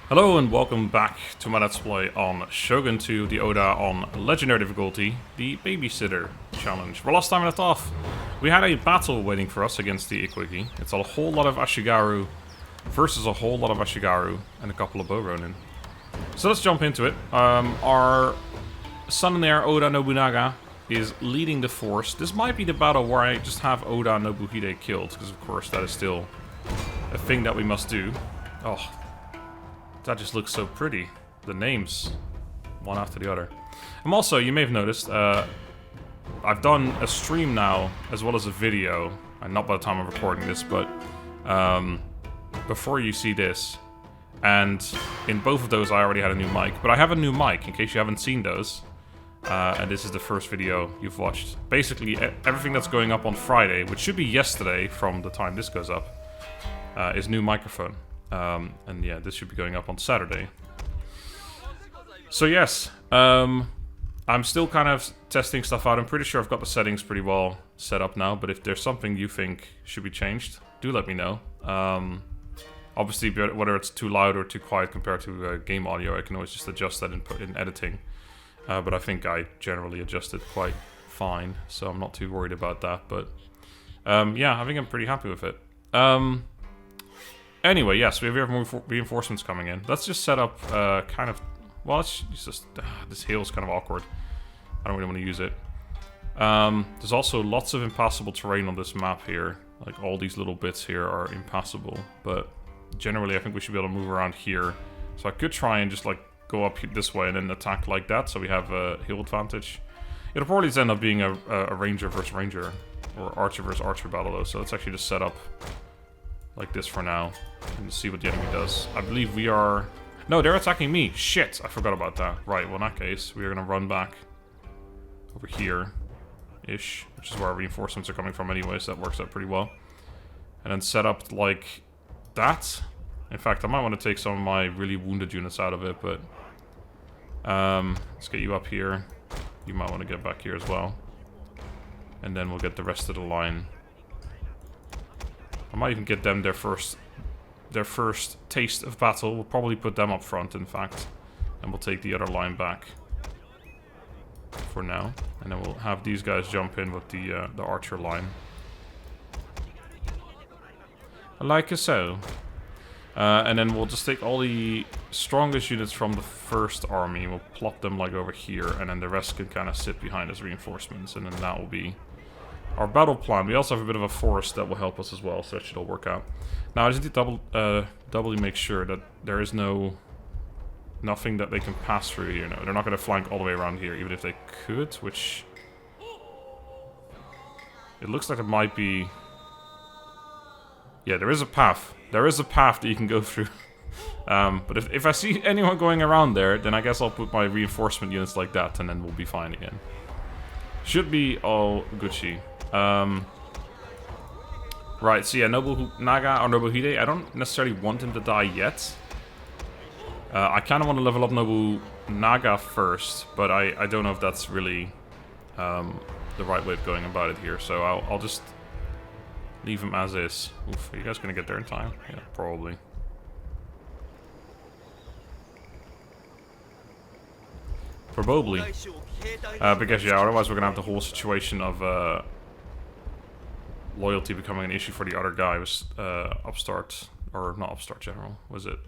Hello and welcome back to my Let's Play on Shogun 2, the Oda on Legendary difficulty, the Babysitter challenge. Well, last time we left off, we had a battle waiting for us against the Ikk-ikki. It's a whole lot of Ashigaru versus a whole lot of Ashigaru and a couple of Bow Ronin. So let's jump into it. Our son and heir, Oda Nobunaga, is leading the force. This might be the battle where I just have Oda Nobuhide killed, because of course that is still a thing that we must do. Oh. That just looks so pretty. The names, one after the other. And also, you may have noticed, I've done a stream now, as well as a video. And not by the time I'm recording this, but before you see this. And in both of those, I already had a new mic. But I have a new mic, in case you haven't seen those. And this is the first video you've watched. Basically, everything that's going up on Friday, which should be yesterday from the time this goes up, is new microphone. And yeah, this should be going up on Saturday. So yes, I'm still kind of testing stuff out. I'm pretty sure I've got the settings pretty well set up now, but if there's something you think should be changed, do let me know. Obviously, whether it's too loud or too quiet compared to game audio, I can always just adjust that in editing. But I think I generally adjust it quite fine, so I'm not too worried about that. But yeah, I think I'm pretty happy with it. Anyway, yes, we have more reinforcements coming in. Let's just set up kind of... Well, it's just... this hill is kind of awkward. I don't really want to use it. There's also lots of impassable terrain on this map here. Like, all these little bits here are impassable. But generally, I think we should be able to move around here. So I could try and just, like, go up this way and then attack like that. So we have a hill advantage. It'll probably just end up being a ranger versus ranger. Or archer versus archer battle, though. So let's actually just set up... like this for now, and see what the enemy does. I believe we are... No, they're attacking me! Shit! I forgot about that. Right, well in that case, we are gonna run back over here-ish, which is where our reinforcements are coming from anyway, so that works out pretty well. And then set up like that. In fact, I might want to take some of my really wounded units out of it, but... let's get you up here. You might want to get back here as well. And then we'll get the rest of the line. I might even get them their first taste of battle. We'll probably put them up front, in fact. And we'll take the other line back. For now. And then we'll have these guys jump in with the archer line. Like so. And then we'll just take all the strongest units from the first army. We'll plop them like over here. And then the rest can kind of sit behind as reinforcements. And then that will be... our battle plan. We also have a bit of a forest that will help us as well, so that should all work out. Now I just need to doubly make sure that there is nothing that they can pass through here. No, they're not going to flank all the way around here, even if they could, which... it looks like it might be... yeah, there is a path. There is a path that you can go through. But if I see anyone going around there, then I guess I'll put my reinforcement units like that, and then we'll be fine again. Should be all Gucci. Right, so yeah, Nobunaga or Nobuhide, I don't necessarily want him to die yet. I kind of want to level up Nobunaga first, but I don't know if that's really the right way of going about it here. So I'll just leave him as is. Oof, are you guys going to get there in time? Yeah, probably. Probably. Because yeah, otherwise we're going to have the whole situation of... loyalty becoming an issue for the other guy. Was upstart, or not upstart general, was it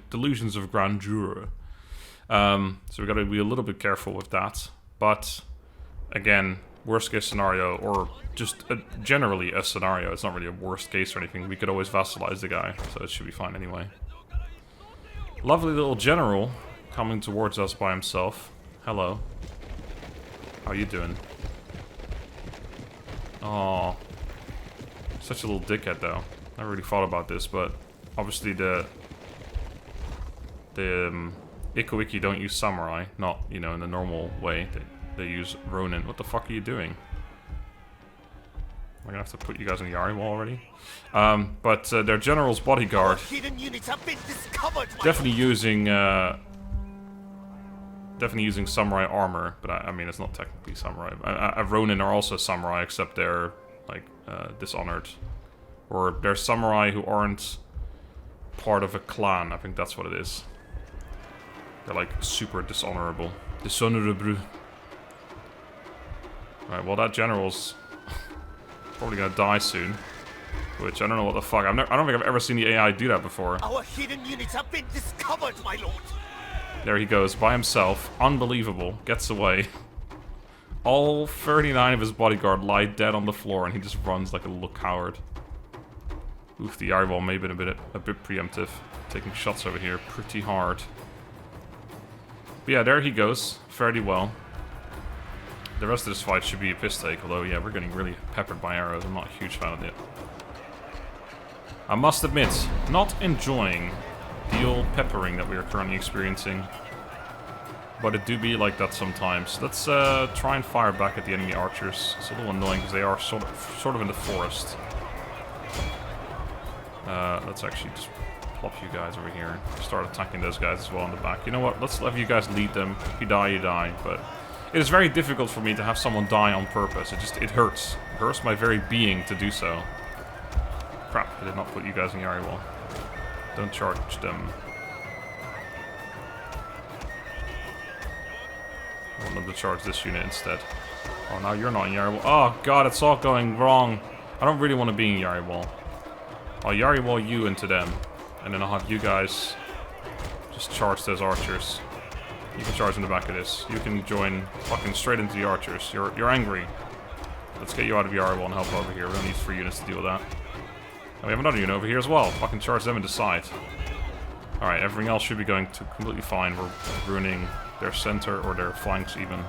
delusions of grandeur. So we got to be a little bit careful with that, but again, worst case scenario, or just generally a scenario, it's not really a worst case or anything, we could always vassalize the guy, so it should be fine anyway. Lovely little general coming towards us by himself. Hello, how you doing? Oh, such a little dickhead though. I never really thought about this, but obviously the Ikk-ikki don't use samurai, not, you know, in the normal way. They use Ronin. What the fuck are you doing? Am I gonna have to put you guys in the Yari wall already? But their general's bodyguard definitely using samurai armor, but I mean, it's not technically samurai. Ronin are also samurai, except they're, like, dishonored. Or they're samurai who aren't part of a clan. I think that's what it is. They're like super dishonorable. Dishonorable. Alright, well that general's probably gonna die soon. Which, I don't know what the fuck. I don't think I've ever seen the AI do that before. Our hidden units have been discovered, my lord. There he goes, by himself. Unbelievable. Gets away. All 39 of his bodyguard lie dead on the floor, and he just runs like a little coward. Oof, the Yari wall may have been a bit preemptive. Taking shots over here pretty hard. But yeah, there he goes. Fairly well. The rest of this fight should be a piss take, although yeah, we're getting really peppered by arrows. I'm not a huge fan of it. I must admit, not enjoying the old peppering that we are currently experiencing. But it do be like that sometimes. Let's try and fire back at the enemy archers. It's a little annoying because they are sort of in the forest. Let's actually just plop you guys over here. Start attacking those guys as well in the back. You know what? Let's let you guys lead them. If you die, you die. But it is very difficult for me to have someone die on purpose. It hurts. It hurts my very being to do so. Crap, I did not put you guys in Yari wall. Don't charge them. I want them to charge this unit instead. Oh, now you're not in Yari wall. Oh god, it's all going wrong. I don't really want to be in Yari wall. I'll Yari wall you into them. And then I'll have you guys just charge those archers. You can charge in the back of this. You can join fucking straight into the archers. You're angry. Let's get you out of Yari wall and help over here. We don't need 3 units to deal with that. And we have another unit over here as well. Fucking charge them and decide. Alright, everything else should be going to completely fine. We're ruining their center or their flanks even.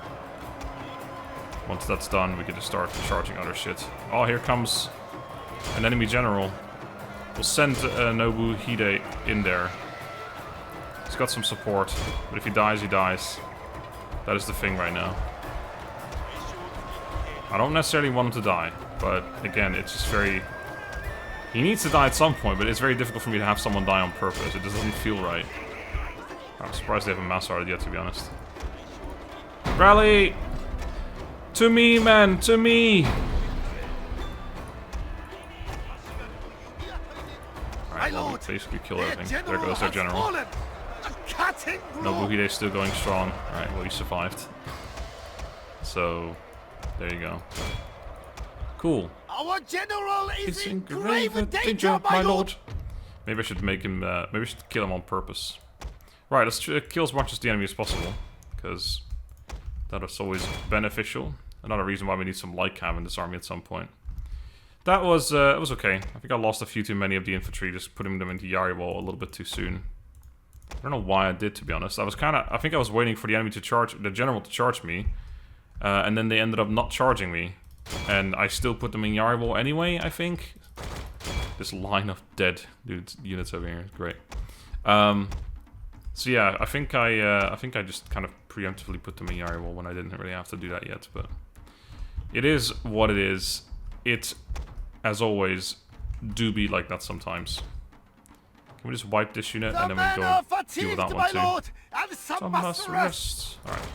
Once that's done, we can just start charging other shit. Oh, here comes an enemy general. We'll send Nobuhide in there. He's got some support, but if he dies, he dies. That is the thing right now. I don't necessarily want him to die, but again, it's just very... He needs to die at some point, but it's very difficult for me to have someone die on purpose. It just doesn't feel right. I'm surprised they haven't mass started yet, to be honest. Rally! To me, man! To me! Alright, well, we basically kill everything. There goes their general. Nobuhide's still going strong. Alright, well, he survived. So, there you go. Cool. Our general is in grave danger, my lord. Maybe I should make him. Maybe I should kill him on purpose. Right, let's kill as much as the enemy as possible, because that is always beneficial. Another reason why we need some light cav in this army at some point. That was it was okay. I think I lost a few too many of the infantry, just putting them into Yari wall a little bit too soon. I don't know why I did, to be honest. I think I was waiting for the enemy to charge, the general to charge me, and then they ended up not charging me. And I still put them in Yari wall anyway, I think. This line of dead units over here is great. So yeah, I think I just kind of preemptively put them in Yari wall when I didn't really have to do that yet, but it is what it is. It, as always, do be like that sometimes. Can we just wipe this unit and then we go deal with that one too? Some must rest. Alright.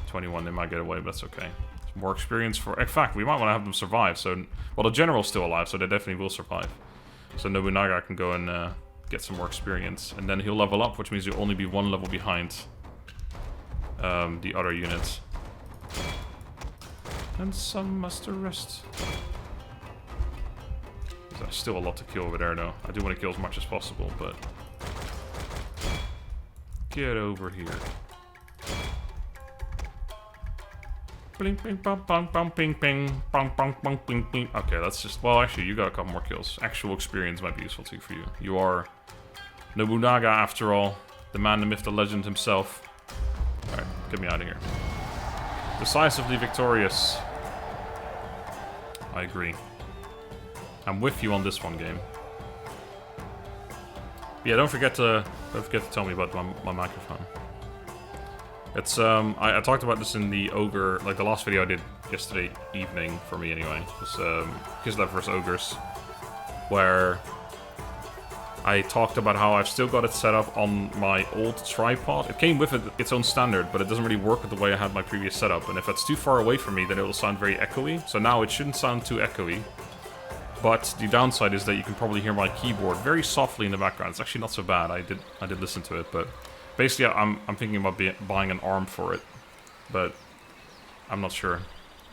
21, they might get away, but that's okay. More experience for... In fact, we might want to have them survive, so... Well, the general's still alive, so they definitely will survive. So Nobunaga can go and get some more experience. And then he'll level up, which means he'll only be 1 level behind the other units. And some must rest. There's still a lot to kill over there, though. I do want to kill as much as possible, but... Get over here. Bling, bing, bong, bong, bong, ping, ping, bong, bong, bong, ping, ping. Okay, that's just... Well, actually, you got a couple more kills. Actual experience might be useful, too, for you. You are Nobunaga, after all. The man, the myth, the legend himself. Alright, get me out of here. Decisively victorious. I agree. I'm with you on this one, game. But yeah, don't forget to tell me about my microphone. It's I talked about this in the ogre, like the last video I did yesterday evening for me anyway. It was Kislev vs Ogres, where I talked about how I've still got it set up on my old tripod. It came with its own standard, but it doesn't really work with the way I had my previous setup. And if it's too far away from me, then it will sound very echoey. So now it shouldn't sound too echoey. But the downside is that you can probably hear my keyboard very softly in the background. It's actually not so bad. I did listen to it, but basically I'm thinking about buying an arm for it, but I'm not sure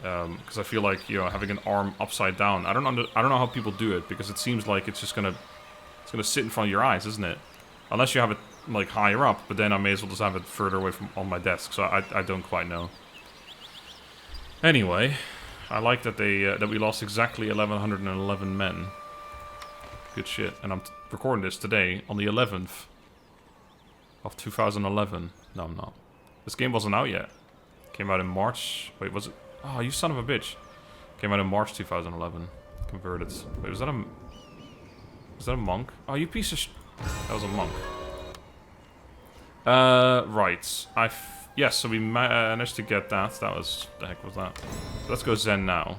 because I feel like, you know, having an arm upside down. I don't know how people do it, because it seems like it's gonna sit in front of your eyes, isn't it? Unless you have it like higher up, but then I may as well just have it further away from on my desk. So I don't quite know. Anyway, I like that that we lost exactly 1,111 men. Good shit. And I'm recording this today on the 11th of 2011. No, I'm not. This game wasn't out yet. Came out in March. Wait, was it? Oh, you son of a bitch. Came out in March 2011. Converted. Wait, was that a monk? Oh, you piece of that was a monk. Right. Yes, so we managed to get that. That was... the heck was that? So let's go Zen now.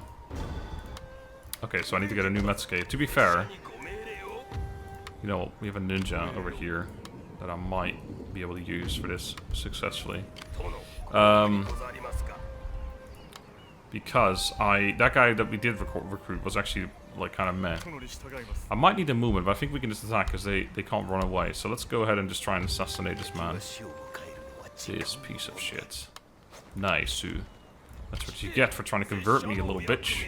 Okay, so I need to get a new Metsuke. To be fair, you know, we have a ninja over here that I might be able to use for this successfully. Because that guy that we did recruit was actually like kind of meh. I might need a movement, but I think we can just attack because they can't run away. So let's go ahead and just try and assassinate this man. This piece of shit. Nice. That's what you get for trying to convert me, you little bitch.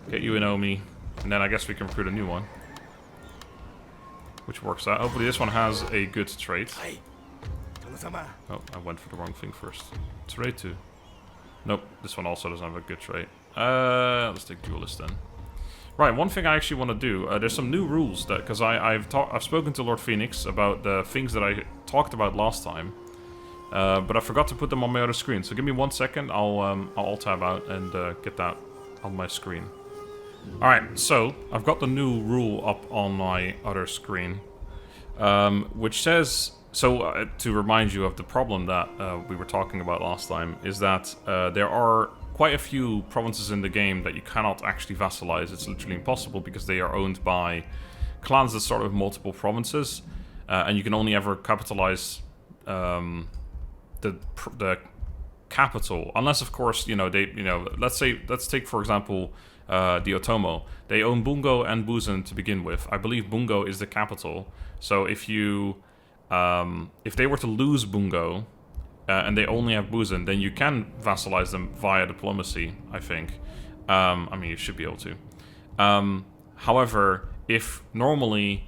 Get you an Omi, and then I guess we can recruit a new one. Which works out. Hopefully this one has a good trait. Oh, I went for the wrong thing first. Trait 2. Nope, this one also doesn't have a good trait. Let's take Duelist then. Right, one thing I actually want to do, there's some new rules that, because I've spoken to Lord Phoenix about the things that I talked about last time, but I forgot to put them on my other screen. So give me 1 second, I'll alt-tab out and get that on my screen. All right, so I've got the new rule up on my other screen, which says. So, to remind you of the problem that we were talking about last time, is that there are quite a few provinces in the game that you cannot actually vassalize. It's literally impossible because they are owned by clans that start with multiple provinces, and you can only ever capitalize the capital, unless, of course, let's take for example the Otomo. They own Bungo and Buzen to begin with. I believe Bungo is the capital. So if they were to lose Bungo and they only have Buzen, then you can vassalize them via diplomacy, I think. I mean, you should be able to. However, if normally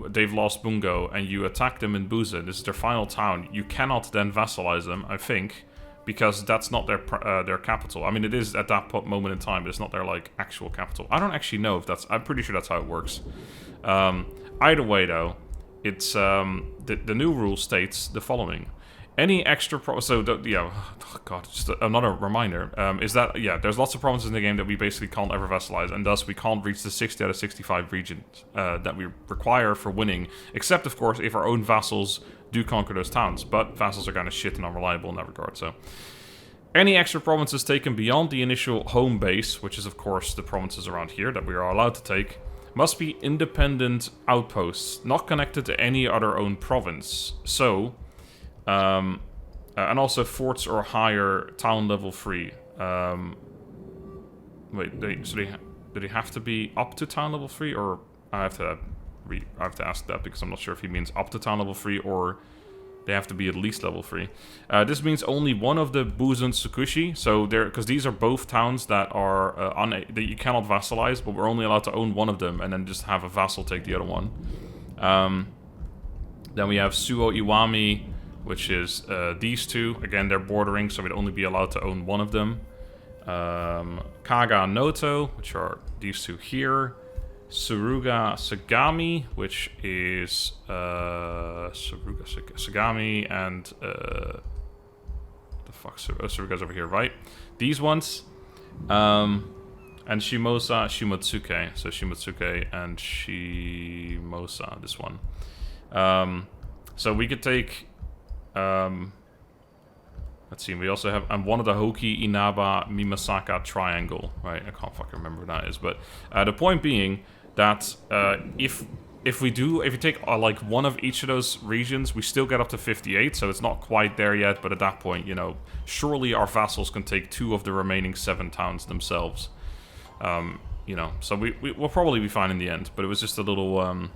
they've lost Bungo and you attack them in Buzen, this is their final town, you cannot then vassalize them, I think, because that's not their capital. I mean, it is at that moment in time, but it's not their like actual capital. I don't actually know if that's. I'm pretty sure that's how it works. Either way, though. It's the new rule states the following: any extra oh god, just another reminder is that there's lots of provinces in the game that we basically can't ever vassalize, and thus we can't reach the 60 out of 65 regions that we require for winning, except of course if our own vassals do conquer those towns. But vassals are kind of shit and unreliable in that regard. So any extra provinces taken beyond the initial home base, which is of course the provinces around here that we are allowed to take, must be independent outposts, not connected to any other owned province. So, and also forts or higher town level 3. Wait, do they have to be up to town level 3, or I have to ask that because I'm not sure if he means up to town level 3 or they have to be at least level 3. This means only one of the Buzen Tsukushi, so because these are both towns that are that you cannot vassalize, but we're only allowed to own one of them and then just have a vassal take the other one. Then we have Suo Iwami, which is these two. Again, they're bordering, so we'd only be allowed to own one of them. Kaga Noto, which are these two here. Suruga Sagami, which is Suruga Sagami, and the fuck, Suruga's over here, right? These ones, and Shimosa Shimotsuke. So Shimotsuke and Shimosa, this one. So we could take. Let's see, we also have one of the Hoki, Inaba, Mimasaka triangle, right? I can't fucking remember what that is, but the point being that if you take like one of each of those regions, we still get up to 58, so it's not quite there yet, but at that point, surely our vassals can take 2 of the remaining 7 towns themselves. you know, so we'll probably be fine in the end. But it was just a little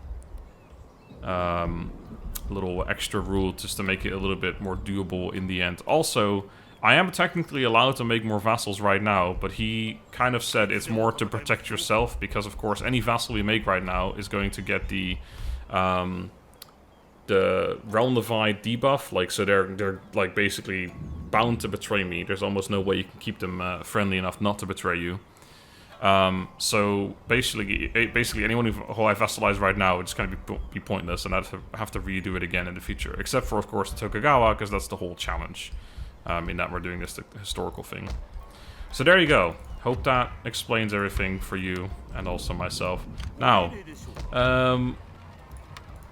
little extra rule just to make it a little bit more doable in the end. Also, I am technically allowed to make more vassals right now, but he kind of said it's more to protect yourself, because of course any vassal we make right now is going to get the realm divide debuff, like, so they're like basically bound to betray me. There's almost no way you can keep them friendly enough not to betray you. So basically anyone who I vassalize right now, it's going to be pointless, and I'd have to redo it again in the future. Except for, of course, the Tokugawa, because that's the whole challenge. In that we're doing this historical thing. So there you go. Hope that explains everything for you and also myself. Now,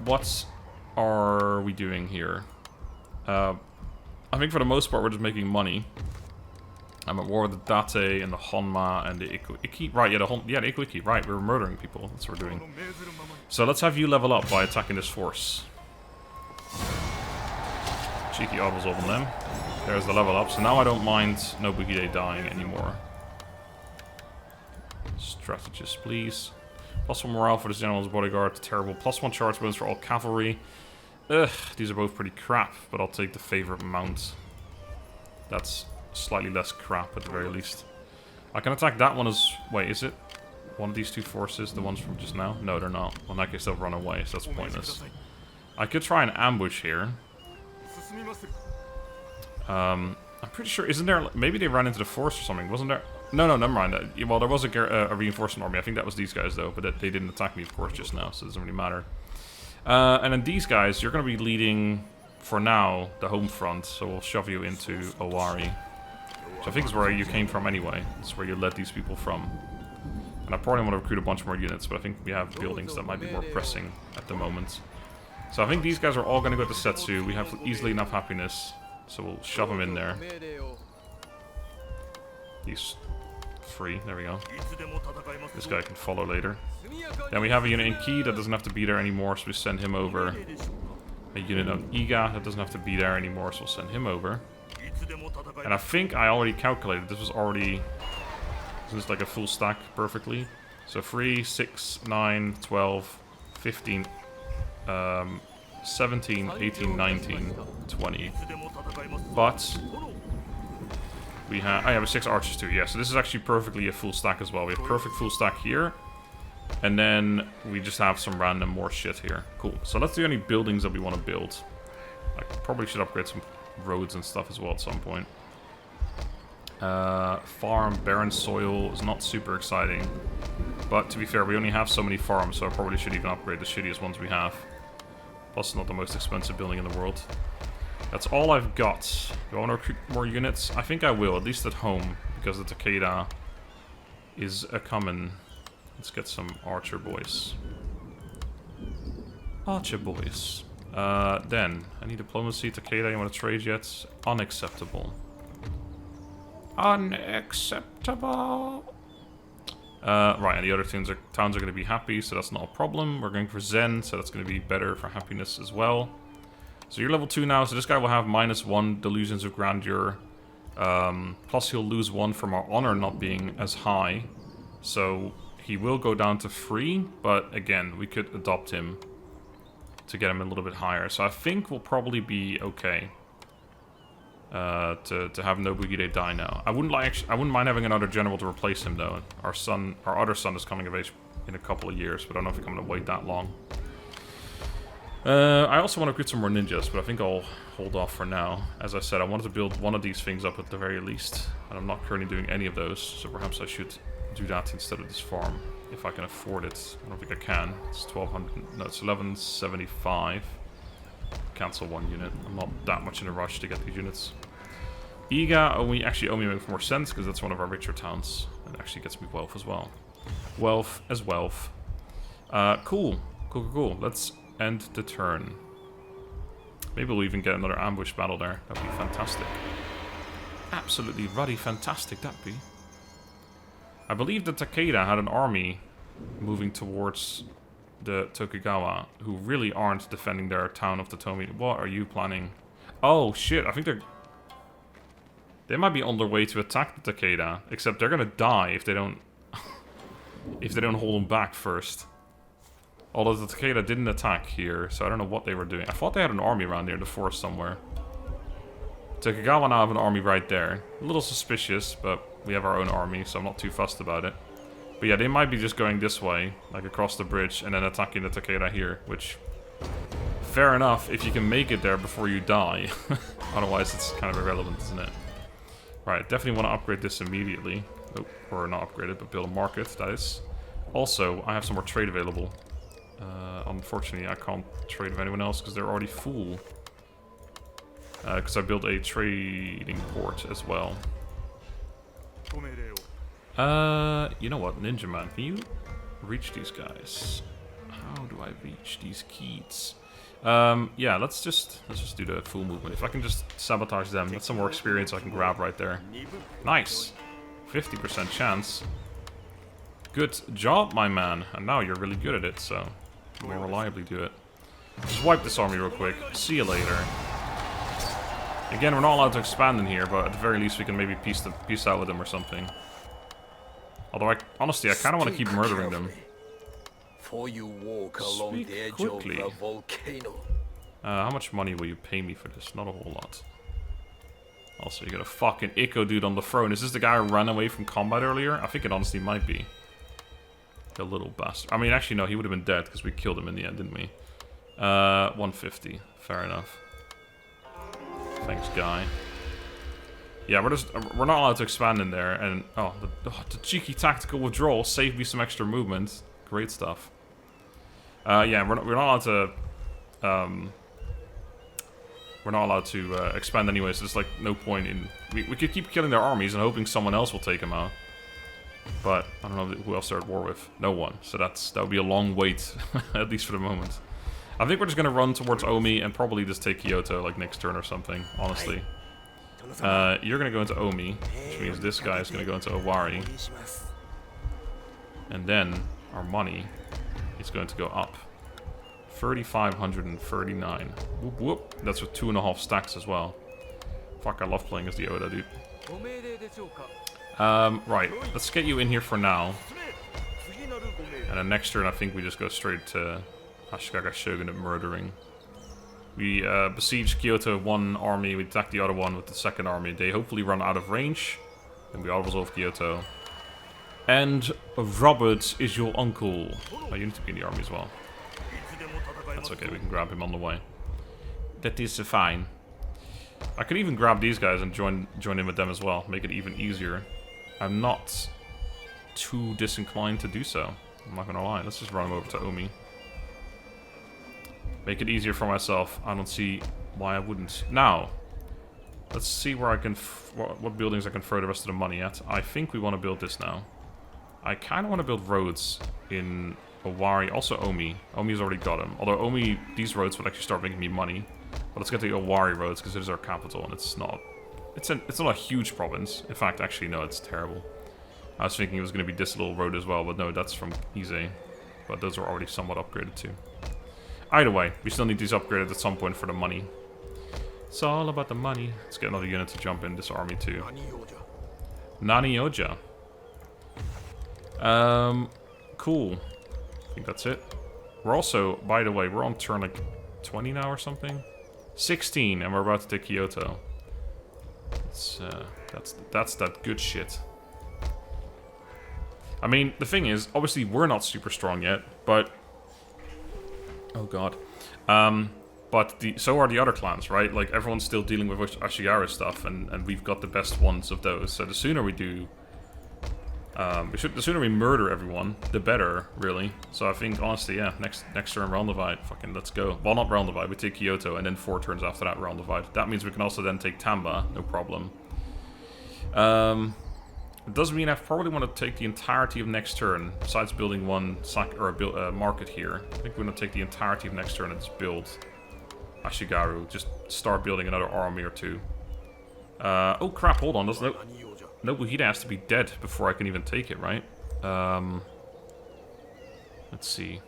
what are we doing here? I think for the most part we're just making money. I'm at war with the Date and the Honma and the Ikk-ikki. Right, yeah, the Ikk-ikki. Right, we're murdering people. That's what we're doing. So let's have you level up by attacking this force. Cheeky audibles on them. There's the level up. So now I don't mind Nobunaga dying anymore. Strategist, please. +1 morale for this general's bodyguard. Terrible. +1 charge bonus for all cavalry. Ugh, these are both pretty crap, but I'll take the favorite mount. That's slightly less crap at the very least. I can attack that one as... Wait, is it one of these two forces? The ones from just now? No, they're not. Well, in that case, they'll run away, so that's pointless. I could try an ambush here. I'm pretty sure... Isn't there... Maybe they ran into the force or something. Wasn't there... No, never mind. Well, there was a reinforcement army. I think that was these guys, though. But they didn't attack me, of course, just now, so it doesn't really matter. And then these guys, you're going to be leading, for now, the home front. So we'll shove you into Owari. Which I think is where you came from anyway. It's where you led these people from. And I probably want to recruit a bunch more units, but I think we have buildings that might be more pressing at the moment. So I think these guys are all going to go to Setsu. We have easily enough happiness. So we'll shove them in there. These 3, there we go. This guy can follow later. Then we have a unit in Ki that doesn't have to be there anymore, so we send him over. A unit of Iga that doesn't have to be there anymore, so we'll send him over. And I think I already calculated, this is like a full stack perfectly. So 3, 6, 9, 12, 15, 17, 18, 19, 20. But we have... I have 6 archers too, yeah. So this is actually perfectly a full stack as well. We have perfect full stack here. And then we just have some random more shit here. Cool. So let's do any buildings that we want to build. I probably should upgrade some roads and stuff as well at some point. Farm, barren soil is not super exciting. But to be fair, we only have so many farms, so I probably should even upgrade the shittiest ones we have. Plus, not the most expensive building in the world. That's all I've got. Do I want to recruit more units? I think I will, at least at home, because the Takeda is a common. Let's get some archer boys. Archer boys. Then, any diplomacy, Takeda, you want to trade yet? Unacceptable. Unacceptable. Right, and the other towns are going to be happy, so that's not a problem. We're going for Zen, so that's going to be better for happiness as well. So you're level 2 now, so this guy will have -1 delusions of grandeur. Plus he'll lose 1 from our honor not being as high. So he will go down to 3, but again, we could adopt him to get him a little bit higher. So I think we'll probably be okay to have Nobunaga die now. I wouldn't mind having another general to replace him though. Our other son is coming of age in a couple of years, but I don't know if I'm going to wait that long. I also want to recruit some more ninjas, but I think I'll hold off for now. As I said, I wanted to build one of these things up at the very least, and I'm not currently doing any of those, so perhaps I should do that instead of this farm, if I can afford it. I don't think I can. It's 1200. No, it's 1175. Cancel 1 unit. I'm not that much in a rush to get these units. Iga, we actually owe me more sense because that's one of our richer towns, and it actually gets me wealth as well. Wealth as wealth. Cool. Let's end the turn. Maybe we'll even get another ambush battle there. That'd be fantastic. Absolutely ruddy fantastic, that'd be. I believe that Takeda had an army moving towards the Tokugawa who really aren't defending their town of Totomi. What are you planning? Oh shit, I think they might be on their way to attack the Takeda, except they're gonna die if they don't if they don't hold them back first. Although the Takeda didn't attack here, so I don't know what they were doing. I thought they had an army around here in the forest somewhere. Tokugawa now have an army right there. A little suspicious, but we have our own army, so I'm not too fussed about it. But yeah, they might be just going this way, like across the bridge, and then attacking the Takeda here, which... Fair enough, if you can make it there before you die. Otherwise, it's kind of irrelevant, isn't it? Right, definitely want to upgrade this immediately. Oh, or not upgrade it, but build a market, that is. Also, I have some more trade available. Unfortunately, I can't trade with anyone else because they're already full. Because I built a trading port as well. You know what, Ninja Man, can you reach these guys? How do I reach these keys? Yeah, let's just do the full movement. If I can just sabotage them, that's some more experience I can grab right there. Nice, 50% chance. Good job, my man. And now you're really good at it, so more reliably do it. Just wipe this army real quick. See you later. Again, we're not allowed to expand in here, but at the very least we can maybe peace out with them or something. Although, honestly, I kind of want to keep murdering them. For you walk along the edge of the volcano. How much money will you pay me for this? Not a whole lot. Also, you got a fucking Ikko dude on the throne. Is this the guy who ran away from combat earlier? I think it honestly might be. A little bastard. I mean, actually, no, he would have been dead because we killed him in the end, didn't we? 150. Fair enough. Thanks, guy. Yeah, we're not allowed to expand in there, and the cheeky tactical withdrawal saved me some extra movement. Great stuff. Yeah, we're not allowed to. We're not allowed to expand anyway, so there's like no point in. We could keep killing their armies and hoping someone else will take them out. But I don't know who else they're at war with. No one. So that would be a long wait, at least for the moment. I think we're just gonna run towards Omi and probably just take Kyoto like next turn or something. Honestly, you're gonna go into Omi, which means this guy is gonna go into Owari, and then our money is going to go up. 3,539. Whoop whoop. That's with 2.5 stacks as well. Fuck, I love playing as the Oda, dude. Right, let's get you in here for now. And then next turn, I think we just go straight to Ashikaga Shogun and murdering. We besiege Kyoto with one army, we attack the other one with the second army. They hopefully run out of range, and we auto-resolve Kyoto. And Robert is your uncle. Oh, you need to be in the army as well. That's okay, we can grab him on the way. That is fine. I could even grab these guys and join in with them as well, make it even easier. I'm not too disinclined to do so. I'm not gonna lie. Let's just run them over to Omi. Make it easier for myself. I don't see why I wouldn't. Now, let's see where I can, what buildings I can throw the rest of the money at. I think we want to build this now. I kind of want to build roads in Owari, also Omi. Omi's already got them. Although Omi, these roads would actually start making me money. But let's get the Owari roads because it is our capital, and it's not a huge province. In fact, actually, no, it's terrible. I was thinking it was going to be this little road as well, but no, that's from Ise. But those are already somewhat upgraded too. Either way, we still need these upgraded at some point for the money. It's all about the money. Let's get another unit to jump in this army too. Nani Oja. Cool. I think that's it. We're also, by the way, we're on turn like 20 now or something. 16, and we're about to take Kyoto. That's that good shit. I mean, the thing is, obviously we're not super strong yet, but oh god. But so are the other clans, right? Like everyone's still dealing with Ashigara stuff, and we've got the best ones of those. So the sooner we do, the sooner we murder everyone, the better, really. So I think honestly, yeah, next turn Realm Divide, fucking let's go. Well, not Realm Divide, we take Kyoto, and then 4 turns after that Realm Divide. That means we can also then take Tamba, no problem. It does mean I probably want to take the entirety of next turn, besides building one market here. I think we're going to take the entirety of next turn and just build Ashigaru. Just start building another army or two. Oh crap, hold on. Nobuhide has to be dead before I can even take it, right? Let's see.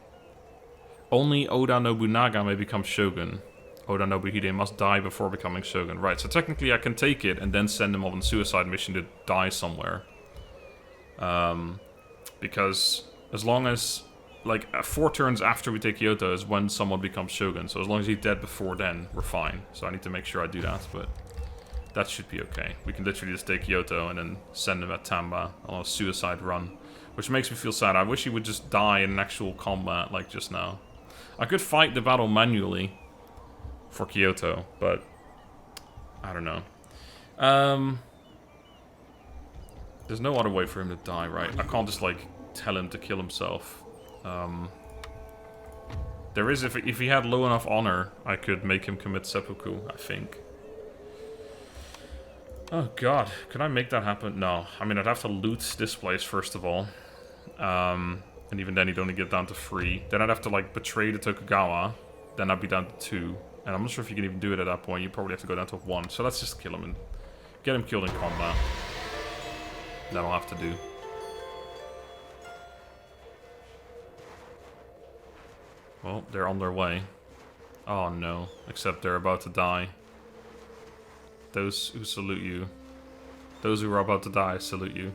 Only Oda Nobunaga may become Shogun. Oda Nobuhide must die before becoming Shogun. Right, so technically I can take it and then send him on a suicide mission to die somewhere. Because As long as, like, 4 turns after we take Kyoto is when someone becomes Shogun. So as long as he's dead before then, we're fine. So I need to make sure I do that, but that should be okay. We can literally just take Kyoto and then send him at Tamba on a suicide run. Which makes me feel sad. I wish he would just die in an actual combat, like just now. I could fight the battle manually for Kyoto, but I don't know. There's no other way for him to die, right? I can't just, like, tell him to kill himself. There is, if he had low enough honor, I could make him commit seppuku, I think. Oh god, can I make that happen? No. I mean, I'd have to loot this place, first of all. And even then, he'd only get down to 3. Then I'd have to, like, betray the Tokugawa. Then I'd be down to 2. And I'm not sure if you can even do it at that point. You probably have to go down to 1. So let's just kill him and get him killed in combat. That'll have to do. Well, they're on their way. Oh no. Except they're about to die. Those who salute you. Those who are about to die salute you.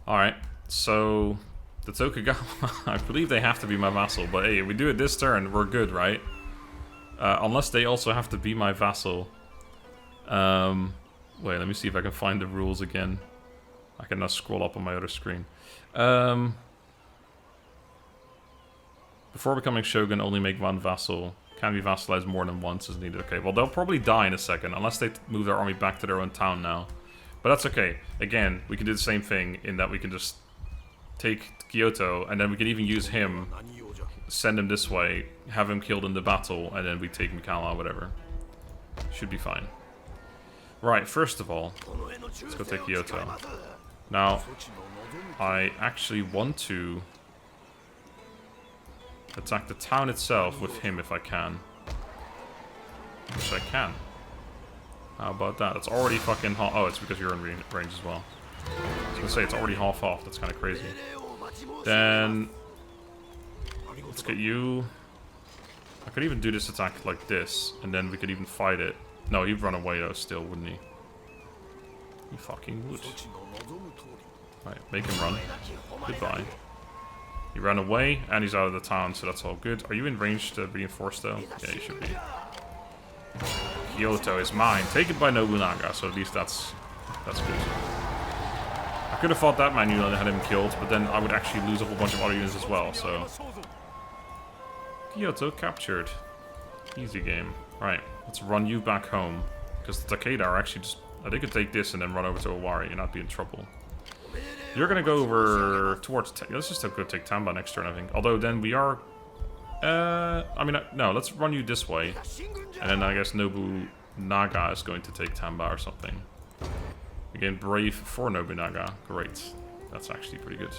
Alright, so the Tokugawa, I believe they have to be my vassal, but hey, if we do it this turn, we're good, right? Unless they also have to be my vassal. Wait, let me see if I can find the rules again. I can now scroll up on my other screen. Before becoming Shogun, only make 1 vassal. Can be vassalized more than once as needed. Okay, well, they'll probably die in a second, unless they move their army back to their own town now. But that's okay. Again, we can do the same thing in that we can just take Kyoto, and then we can even use him, send him this way, have him killed in the battle, and then we take Mikala, whatever. Should be fine. Right, first of all, let's go take Kyoto. Now, I actually want to attack the town itself with him if I can. Which I can. How about that? It's already fucking half. Oh, it's because you're in range as well. I was gonna say it's already half off. That's kind of crazy. Then let's get you. I could even do this attack like this, and then we could even fight it. No, he'd run away though, still, wouldn't he? He fucking would. Right, make him run. Goodbye. He ran away, and he's out of the town, so that's all good. Are you in range to reinforce though? Yeah, you should be. Kyoto is mine. Taken by Nobunaga, so at least that's good. I could have fought that manually and had him killed, but then I would actually lose a whole bunch of other units as well, so... Kyoto captured. Easy game. Right, let's run you back home. Because the Takeda are actually just... They could take this and then run over to Owari and not be in trouble. You're gonna go over towards... Let's just go take Tamba next turn, I think. Although then we are... I mean, no, let's run you this way. And then I guess Nobunaga is going to take Tamba or something. Again, brave for Nobunaga. Great. That's actually pretty good.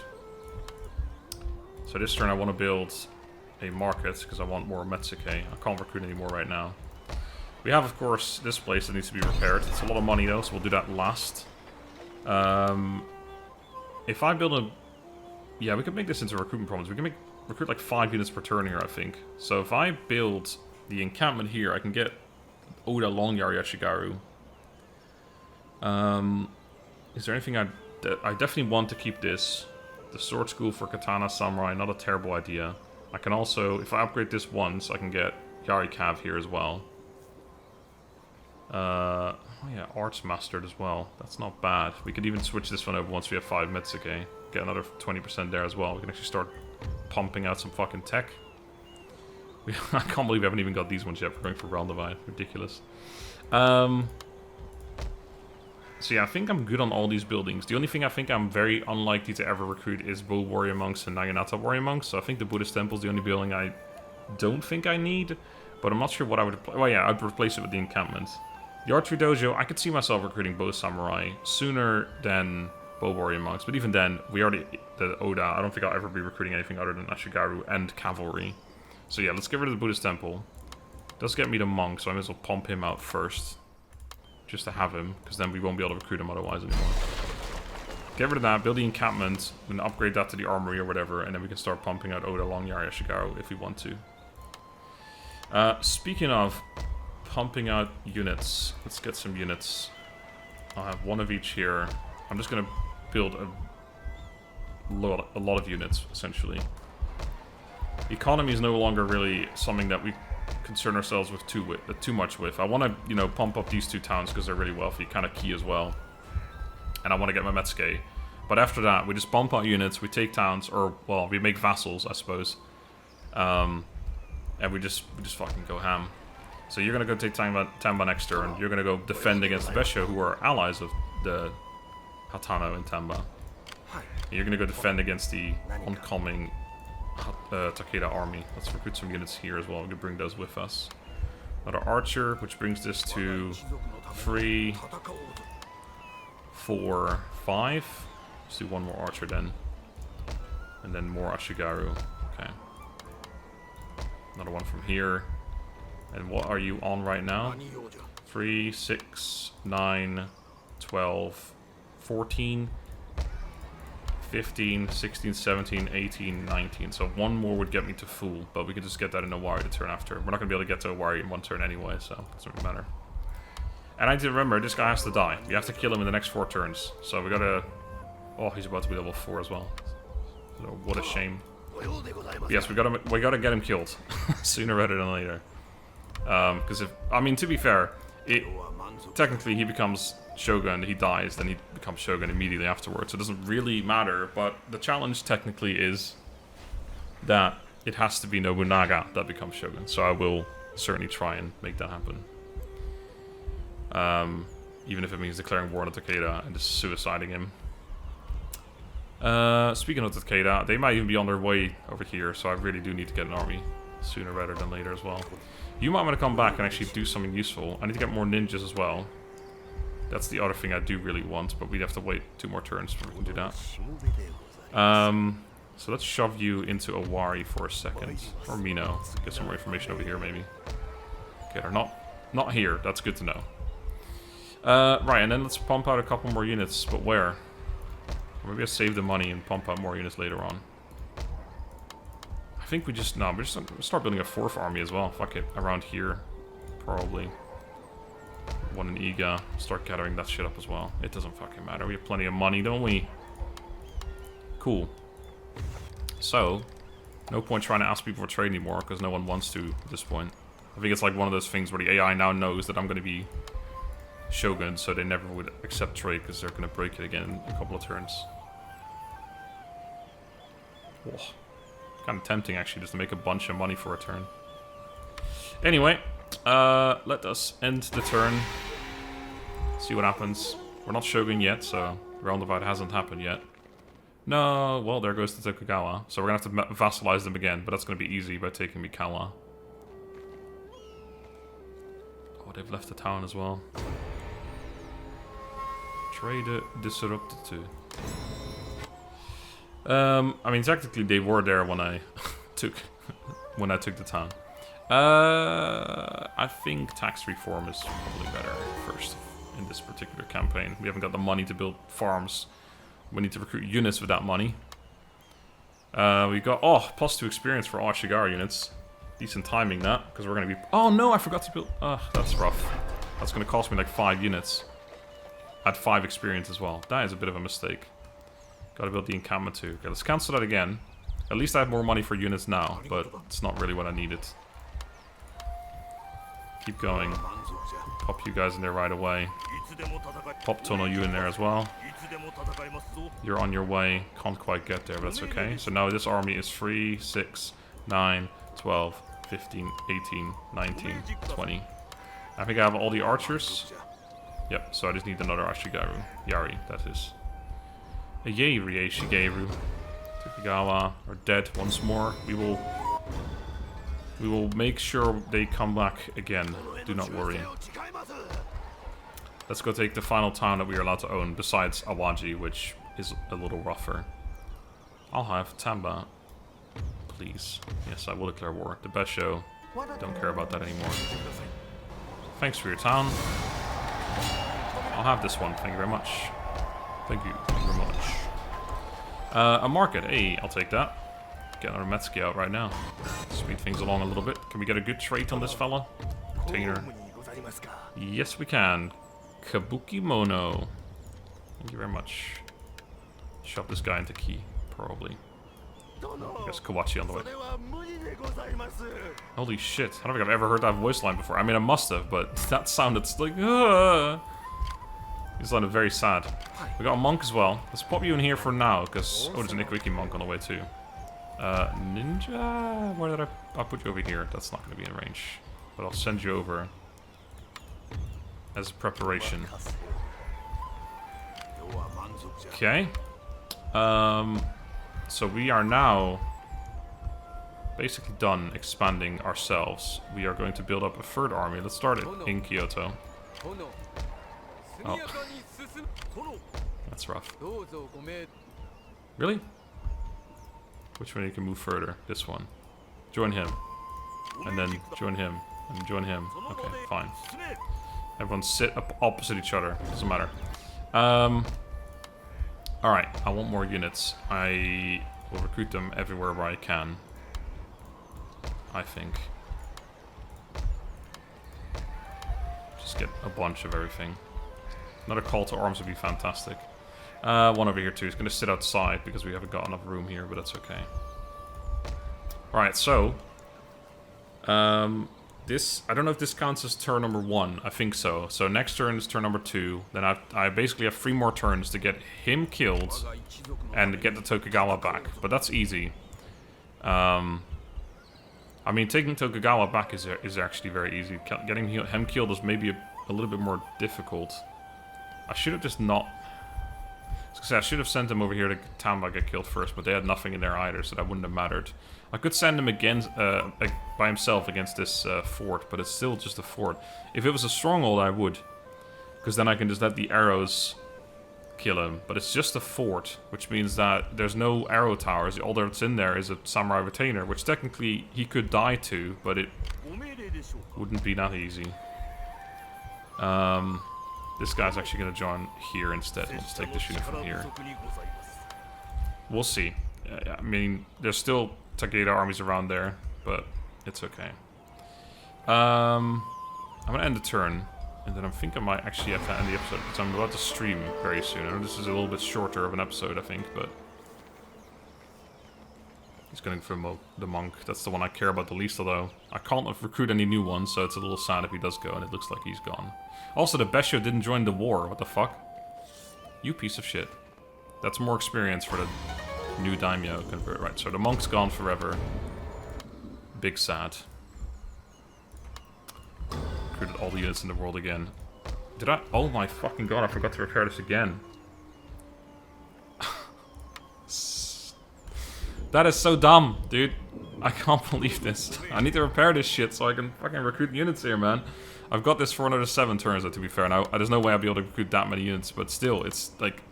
So this turn I want to build a market, because I want more Metsuke. I can't recruit anymore right now. We have, of course, this place that needs to be repaired. It's a lot of money, though, so we'll do that last. If I build a... Yeah, we could make this into a recruitment province. We can recruit like 5 units per turn here, I think. So if I build the encampment here, I can get Oda Longyari Yashigaru. Is there anything I definitely want to keep this. The sword school for Katana Samurai, not a terrible idea. I can also, if I upgrade this once, I can get Yari Cav here as well. Oh yeah, Arts Mastered as well. That's not bad. We could even switch this one over once we have 5 Metsuke. Get another 20% there as well. We can actually start pumping out some fucking tech. I can't believe we haven't even got these ones yet. We're going for Realm Divide. Ridiculous. So yeah, I think I'm good on all these buildings. The only thing I think I'm very unlikely to ever recruit is Bull Warrior Monks and Naginata Warrior Monks. So I think the Buddhist Temple is the only building I don't think I need. But I'm not sure what I would... Well, yeah, I'd replace it with the encampment. The Archery Dojo, I could see myself recruiting both Samurai sooner than Bull Warrior Monks. But even then, we already... The Oda, I don't think I'll ever be recruiting anything other than Ashigaru and Cavalry. So yeah, let's get rid of the Buddhist Temple. Does get me the monk, so I may as well pump him out first. Just to have him, because then we won't be able to recruit him otherwise anymore. Get rid of that, build the encampment, and upgrade that to the armory or whatever, and then we can start pumping out Oda Longyari Ashigaru if we want to. Speaking of pumping out units, let's get some units I'll have one of each here. I'm just gonna build a lot of units, essentially. Economy is no longer really something that we concern ourselves with too much with. I want to, you know, pump up these two towns because they're really wealthy, kind of key as well. And I want to get my Metsuke. But after that, we just bump out units, we take towns, or, well, we make vassals, I suppose. And we just fucking go ham. So you're going to go take Tamba next turn. You're going to go defend against the Besho, who are allies of the Hatano and Tamba. And you're going to go defend against the oncoming Takeda army. Let's recruit some units here as well. We can bring those with us. Another archer, which brings this to 3, 4, 5. Let's do one more archer then. And then more Ashigaru. Okay. Another one from here. And what are you on right now? 3, 6, 9, 12, 14, 15, 16, 17, 18, 19. So one more would get me to full, but we could just get that in a Wari the turn after. We're not going to be able to get to a Wari in one turn anyway, so it doesn't really matter. And I did remember, this guy has to die. You have to kill him in the next 4 turns. So we gotta... Oh, he's about to be level 4 as well. So what a shame. But yes, we gotta get him killed. Sooner rather than later. Because if... I mean, to be fair, technically he becomes Shogun, he dies, then he becomes Shogun immediately afterwards. So it doesn't really matter, but the challenge technically is that it has to be Nobunaga that becomes Shogun. So I will certainly try and make that happen. Even if it means declaring war on Takeda and just suiciding him. Speaking of Takeda, they might even be on their way over here, so I really do need to get an army sooner rather than later as well. You might want to come back and actually do something useful. I need to get more ninjas as well. That's the other thing I do really want, but we'd have to wait 2 more turns before we can do that. So let's shove you into Owari for a second. Or Mino. Get some more information over here, maybe. Okay, they're not here. That's good to know. Right, and then let's pump out a couple more units, but where? Or maybe I'll save the money and pump out more units later on. I think we just... No, we're just gonna start building a 4th army as well. Fuck it. Around here, probably. One in Iga. Start gathering that shit up as well. It doesn't fucking matter. We have plenty of money, don't we? Cool. So, no point trying to ask people for trade anymore, because no one wants to at this point. I think it's like one of those things where the AI now knows that I'm going to be Shogun, so they never would accept trade, because they're going to break it again in a couple of turns. Oh, kind of tempting, actually, just to make a bunch of money for a turn. Anyway, let us end the turn. See what happens. We're not Shogun yet, so roundabout hasn't happened yet. No, well, there goes the Tokugawa. So we're going to have to vassalize them again, but that's going to be easy by taking Mikawa. Oh, they've left the town as well. Trade disrupted too. I mean, technically they were there when I took the town. I think tax reform is probably better first in this particular campaign. We haven't got the money to build farms. We need to recruit units with that money. We got +2 experience for all Ashigaru units. Decent timing that, because we're gonna be. Oh no, I forgot to build. That's rough. That's gonna cost me like 5 units. At 5 experience as well. That is a bit of a mistake. Gotta build the encampment too. Okay, let's cancel that again. At least I have more money for units now, but it's not really what I needed. Keep going. Pop you guys in there right away. Pop Tono you in there as well. You're on your way. Can't quite get there, but that's okay. So now this army is 3, 6, 9, 12, 15, 18, 19, 20. I think I have all the archers. Yep, so I just need another Ashigaru. Yari, that is. A Yari Shigeru. Tokugawa are dead once more. We will make sure they come back again. Do not worry. Let's go take the final town that we are allowed to own, besides Awaji, which is a little rougher. I'll have Tamba. Please. Yes, I will declare war. The best show. Don't care about that anymore. Thanks for your town. I'll have this one. Thank you very much. Thank you very much. A market. Hey, I'll take that. Get our Metsuki out right now. Speed things along a little bit. Can we get a good trait on this fella? Container. Yes, we can. Kabuki Mono. Thank you very much. Shove this guy into key, probably. I guess Kawachi on the way. Holy shit, I don't think I've ever heard that voice line before. I mean, I must have, but that sounded like... He sounded very sad. We got a monk as well. Let's pop you in here for now, because... Oh, there's an Ikk-ikki monk on the way too. Ninja? Where did I'll put you over here. That's not going to be in range. But I'll send you over as a preparation. Okay. So we are now basically done expanding ourselves. We are going to build up a third army. Let's start it in Kyoto. Oh. That's rough. Really? Which one you can move further? This one. Join him. And then join him. And join him. Okay, fine. Everyone sit up opposite each other. Doesn't matter. Alright, I want more units. I will recruit them everywhere where I can. I think. Just get a bunch of everything. Another call to arms would be fantastic. One over here too. He's going to sit outside because we haven't got enough room here, but that's okay. Alright, so... this, I don't know if this counts as turn number 1. I think so. So next turn is turn number 2. Then I basically have 3 more turns to get him killed and get the Tokugawa back. But that's easy. I mean, taking Tokugawa back is actually very easy. Getting him killed is maybe a little bit more difficult. I should have just not... I should have sent him over here to Tamba get killed first, but they had nothing in there either, so that wouldn't have mattered. I could send him against, by himself against this fort, but it's still just a fort. If it was a stronghold, I would. Because then I can just let the arrows kill him. But it's just a fort, which means that there's no arrow towers. All that's in there is a samurai retainer, which technically he could die to, but it wouldn't be that easy. This guy's actually going to join here instead. Let's take this unit from here. We'll see. I mean, there's still Takeda armies around there, but it's okay. I'm going to end the turn, and then I think I might actually have to end the episode, because I'm about to stream very soon. I know this is a little bit shorter of an episode, I think, but... He's going for the monk. That's the one I care about the least, although I can't recruit any new ones, so it's a little sad if he does go, and it looks like he's gone. Also, the Besho didn't join the war. What the fuck? You piece of shit. That's more experience for the new Daimyo convert. Right, so the monk's gone forever. Big sad. Recruited all the units in the world again. Did I? Oh my fucking god, I forgot to repair this again. That is so dumb, dude. I can't believe this. I need to repair this shit so I can fucking recruit units here, man. I've got this for another 7 turns, to be fair. Now, there's no way I'll be able to recruit that many units, but still, it's like...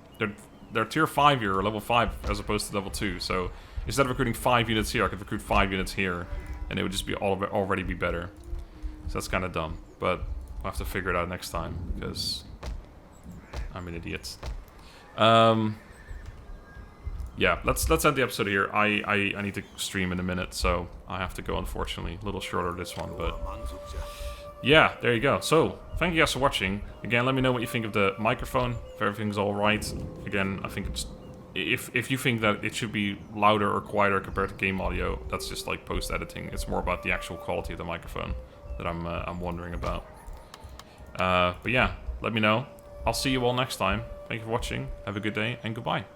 They're tier 5 here, or level 5, as opposed to level 2. So, instead of recruiting 5 units here, I could recruit 5 units here, and it would just be already be better. So that's kind of dumb. But I'll have to figure it out next time, because I'm an idiot. Yeah, let's end the episode here. I need to stream in a minute, so I have to go, unfortunately. A little shorter this one, but... Yeah, there you go. So, thank you guys for watching. Again, let me know what you think of the microphone, if everything's alright. Again, I think it's... If you think that it should be louder or quieter compared to game audio, that's just like post-editing. It's more about the actual quality of the microphone that I'm wondering about. But yeah, let me know. I'll see you all next time. Thank you for watching. Have a good day, and goodbye.